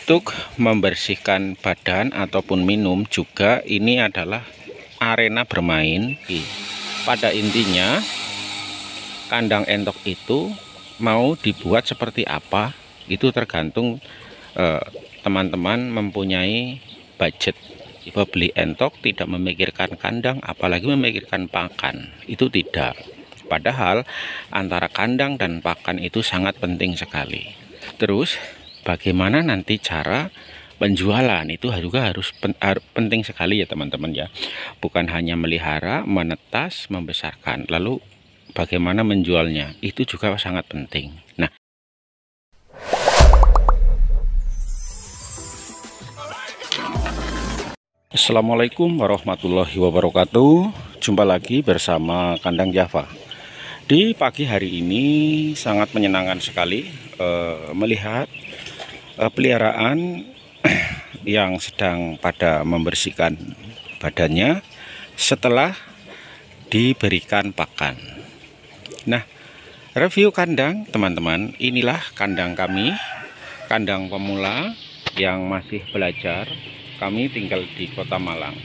untuk membersihkan badan ataupun minum juga ini adalah arena bermain. Pada intinya kandang entok itu mau dibuat seperti apa itu tergantung teman-teman mempunyai budget. Jika beli entok tidak memikirkan kandang apalagi memikirkan pakan, itu tidak. Padahal antara kandang dan pakan itu sangat penting sekali. Terus bagaimana nanti cara penjualan itu juga harus penting sekali ya teman-teman ya. Bukan hanya melihara, menetas, membesarkan, lalu bagaimana menjualnya itu juga sangat penting. Nah, Assalamualaikum warahmatullahi wabarakatuh. Jumpa lagi bersama Kandang Java. Di pagi hari ini sangat menyenangkan sekali melihat peliharaan yang sedang pada membersihkan badannya setelah diberikan pakan. Nah, review kandang teman-teman, inilah kandang kami, kandang pemula yang masih belajar. Kami tinggal di Kota Malang.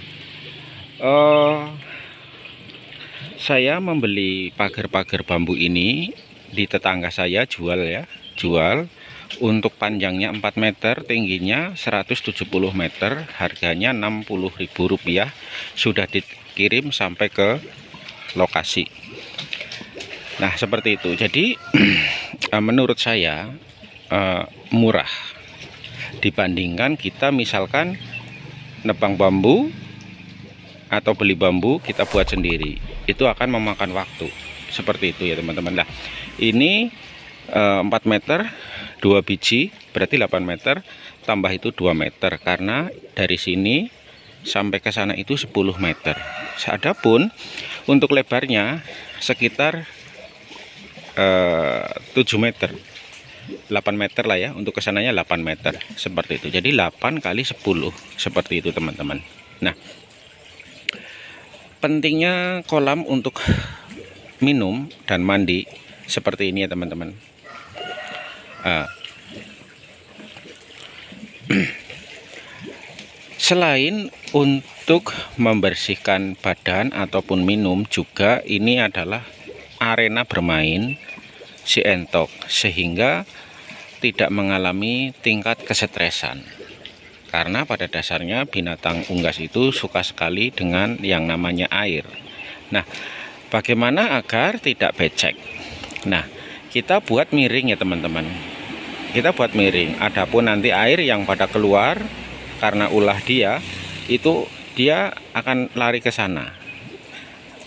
Saya membeli pagar-pagar bambu ini di tetangga saya, jual ya, jual. Untuk panjangnya 4 meter, tingginya 170 meter, harganya Rp60.000, sudah dikirim sampai ke lokasi. Nah, seperti itu. Jadi menurut saya murah dibandingkan kita misalkan nebang bambu atau beli bambu kita buat sendiri. Itu akan memakan waktu. Seperti itu ya teman-teman. Nah, ini 4 meter 2 biji, berarti 8 meter, tambah itu 2 meter, karena dari sini sampai ke sana itu 10 meter. Adapun untuk lebarnya sekitar 7 meter, 8 meter lah ya, untuk kesananya 8 meter, seperti itu. Jadi 8 kali 10, seperti itu teman-teman. Nah, pentingnya kolam untuk minum dan mandi seperti ini ya teman-teman. Selain untuk membersihkan badan ataupun minum juga ini adalah arena bermain si entok, sehingga tidak mengalami tingkat kesetresan, karena pada dasarnya binatang unggas itu suka sekali dengan yang namanya air. Nah, bagaimana agar tidak becek? Nah, kita buat miring ya teman-teman, kita buat miring. Adapun nanti air yang pada keluar karena ulah dia itu, dia akan lari ke sana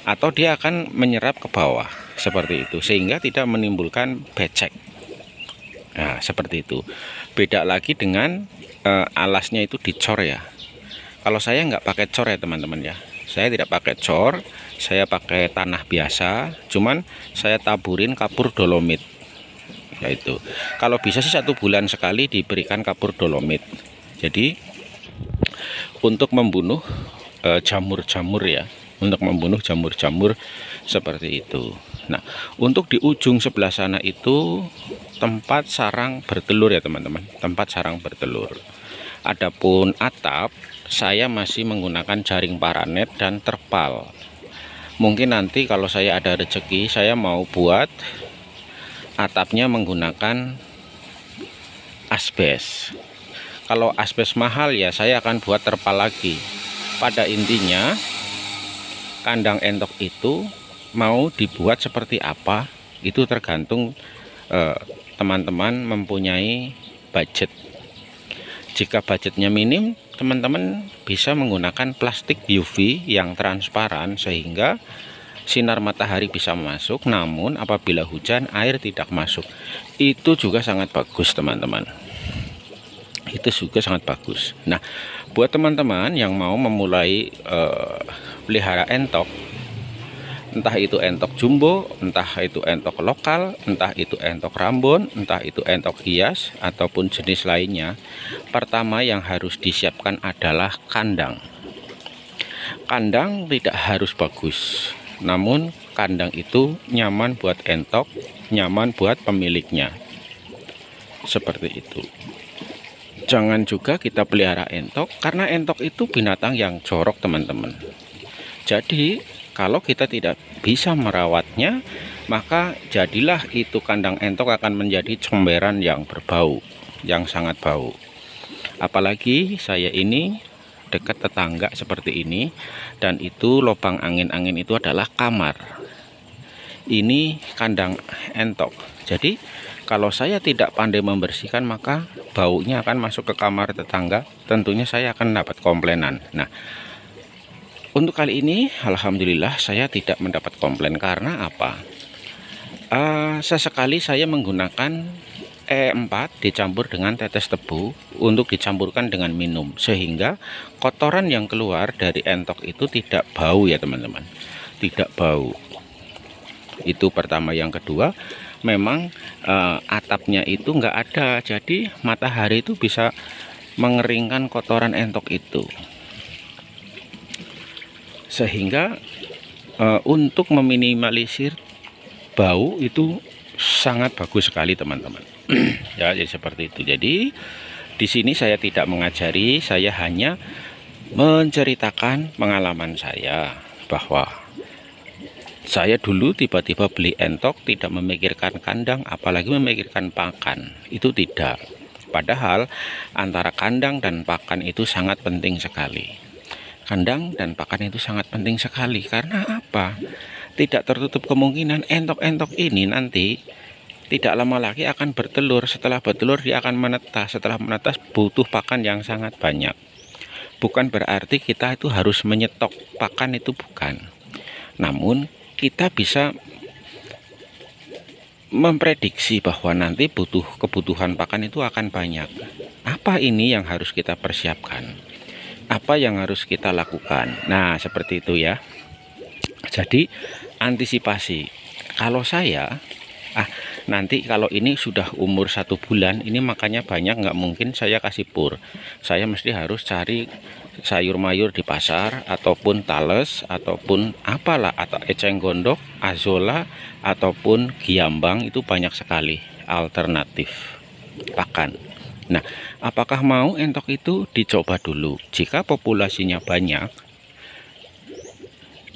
atau dia akan menyerap ke bawah, seperti itu, sehingga tidak menimbulkan becek. Nah, seperti itu. Beda lagi dengan alasnya itu dicor ya. Kalau saya nggak pakai cor ya teman-teman ya, saya tidak pakai cor, saya pakai tanah biasa, cuman saya taburin kapur dolomit. Yaitu kalau bisa sih 1 bulan sekali diberikan kapur dolomit. Jadi untuk membunuh jamur-jamur ya, untuk membunuh jamur-jamur seperti itu. Nah, untuk di ujung sebelah sana itu tempat sarang bertelur ya teman-teman, tempat sarang bertelur. Adapun atap, saya masih menggunakan jaring paranet dan terpal. Mungkin nanti kalau saya ada rezeki, saya mau buat atapnya menggunakan asbes. Kalau asbes mahal ya saya akan buat terpal lagi. Pada intinya kandang entok itu mau dibuat seperti apa itu tergantung teman-teman mempunyai budget. Jika budgetnya minim, teman-teman bisa menggunakan plastik UV yang transparan sehingga sinar matahari bisa masuk, namun apabila hujan air tidak masuk. Itu juga sangat bagus teman-teman, itu juga sangat bagus. Nah, buat teman-teman yang mau memulai pelihara entok, entah itu entok jumbo, entah itu entok lokal, entah itu entok rambon, entah itu entok hias ataupun jenis lainnya, pertama yang harus disiapkan adalah kandang. Kandang tidak harus bagus, namun kandang itu nyaman buat entok, nyaman buat pemiliknya, seperti itu. Jangan juga kita pelihara entok, karena entok itu binatang yang jorok teman-teman. Jadi kalau kita tidak bisa merawatnya, maka jadilah itu kandang entok akan menjadi comberan yang berbau, yang sangat bau. Apalagi saya ini dekat tetangga seperti ini, dan itu lubang angin-angin itu adalah kamar. Ini kandang entok. Jadi kalau saya tidak pandai membersihkan, maka baunya akan masuk ke kamar tetangga. Tentunya saya akan dapat komplainan. Nah, untuk kali ini alhamdulillah saya tidak mendapat komplain. Karena apa? Sesekali saya menggunakan E4 dicampur dengan tetes tebu untuk dicampurkan dengan minum, sehingga kotoran yang keluar dari entok itu tidak bau ya teman-teman, tidak bau. Itu pertama. Yang kedua, memang atapnya itu enggak ada, jadi matahari itu bisa mengeringkan kotoran entok itu, sehingga untuk meminimalisir bau itu sangat bagus sekali teman-teman. Ya, jadi seperti itu. Jadi di sini saya tidak mengajari, saya hanya menceritakan pengalaman saya, bahwa saya dulu tiba-tiba beli entok, tidak memikirkan kandang, apalagi memikirkan pakan. Itu tidak. Padahal antara kandang dan pakan itu sangat penting sekali. Kandang dan pakan itu sangat penting sekali. Karena apa? Tidak tertutup kemungkinan entok-entok ini nanti tidak lama lagi akan bertelur. Setelah bertelur dia akan menetas. Setelah menetas butuh pakan yang sangat banyak. Bukan berarti kita itu harus menyetok pakan, itu bukan. Namun kita bisa memprediksi bahwa nanti kebutuhan pakan itu akan banyak. Apa ini yang harus kita persiapkan? Apa yang harus kita lakukan? Nah, seperti itu ya. Jadi antisipasi. Kalau saya nanti kalau ini sudah umur 1 bulan, ini makanya banyak, nggak mungkin saya kasih pur. Saya mesti harus cari sayur mayur di pasar, ataupun tales, ataupun apalah, atau eceng gondok, azola, ataupun giambang. Itu banyak sekali alternatif pakan. Nah, apakah mau entok itu dicoba dulu? Jika populasinya banyak,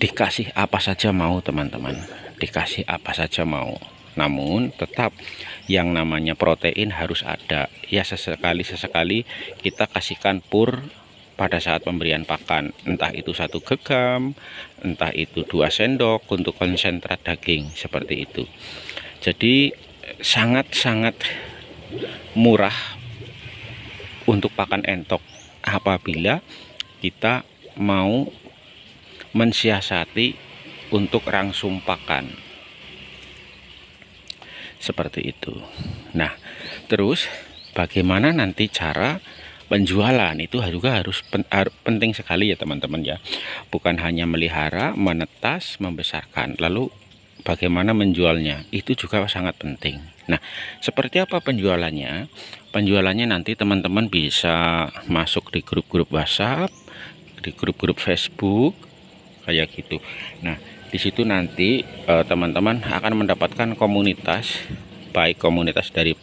dikasih apa saja mau teman-teman, dikasih apa saja mau. Namun tetap yang namanya protein harus ada ya. Sesekali kita kasihkan pur pada saat pemberian pakan, entah itu 1 gegam, entah itu 2 sendok untuk konsentrat daging, seperti itu. Jadi sangat-sangat murah untuk pakan entok apabila kita mau mensiasati untuk rangsum pakan, seperti itu. Nah, terus bagaimana nanti cara penjualan? Itu juga harus penting sekali ya teman-teman ya. Bukan hanya melihara, menetas, membesarkan, lalu bagaimana menjualnya, itu juga sangat penting. Nah, seperti apa penjualannya? Penjualannya nanti teman-teman bisa masuk di grup-grup WhatsApp, di grup-grup Facebook, kayak gitu. Nah, di situ nanti teman-teman akan mendapatkan komunitas, baik komunitas dari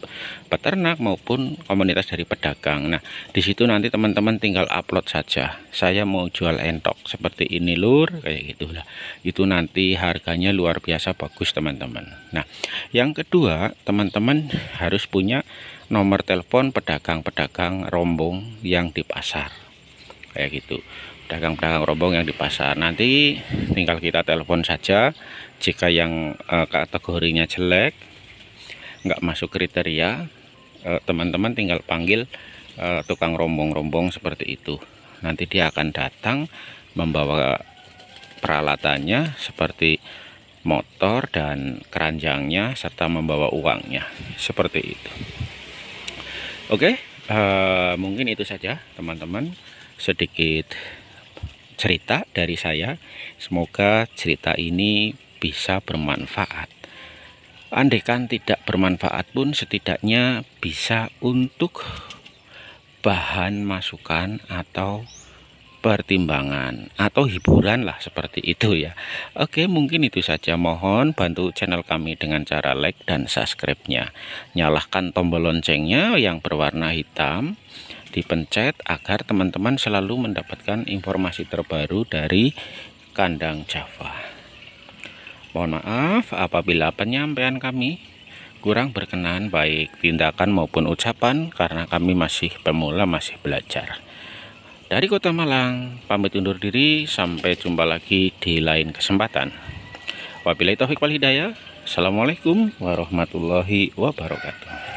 peternak maupun komunitas dari pedagang. Nah, di situ nanti teman-teman tinggal upload saja, saya mau jual entok seperti ini lur, kayak gitulah. Itu nanti harganya luar biasa bagus teman-teman. Nah, yang kedua, teman-teman harus punya nomor telepon pedagang-pedagang rombong yang di pasar, kayak gitu. Pedagang-pedagang rombong yang di pasar, nanti tinggal kita telepon saja. Jika yang kategorinya jelek, nggak masuk kriteria, teman-teman tinggal panggil tukang rombong-rombong seperti itu. Nanti dia akan datang membawa peralatannya seperti motor dan keranjangnya, serta membawa uangnya, seperti itu. Oke, mungkin itu saja teman-teman, sedikit cerita dari saya. Semoga cerita ini bisa bermanfaat. Andaikan tidak bermanfaat pun, setidaknya bisa untuk bahan masukan atau pertimbangan atau hiburan lah, seperti itu ya. Oke, mungkin itu saja. Mohon bantu channel kami dengan cara like dan subscribe-nya. Nyalakan tombol loncengnya yang berwarna hitam, dipencet agar teman-teman selalu mendapatkan informasi terbaru dari kandang Java. Mohon maaf apabila penyampaian kami kurang berkenan baik tindakan maupun ucapan, karena kami masih pemula, masih belajar. Dari Kota Malang, pamit undur diri, sampai jumpa lagi di lain kesempatan. Wabillahi taufiq wal hidayah. Assalamualaikum warahmatullahi wabarakatuh.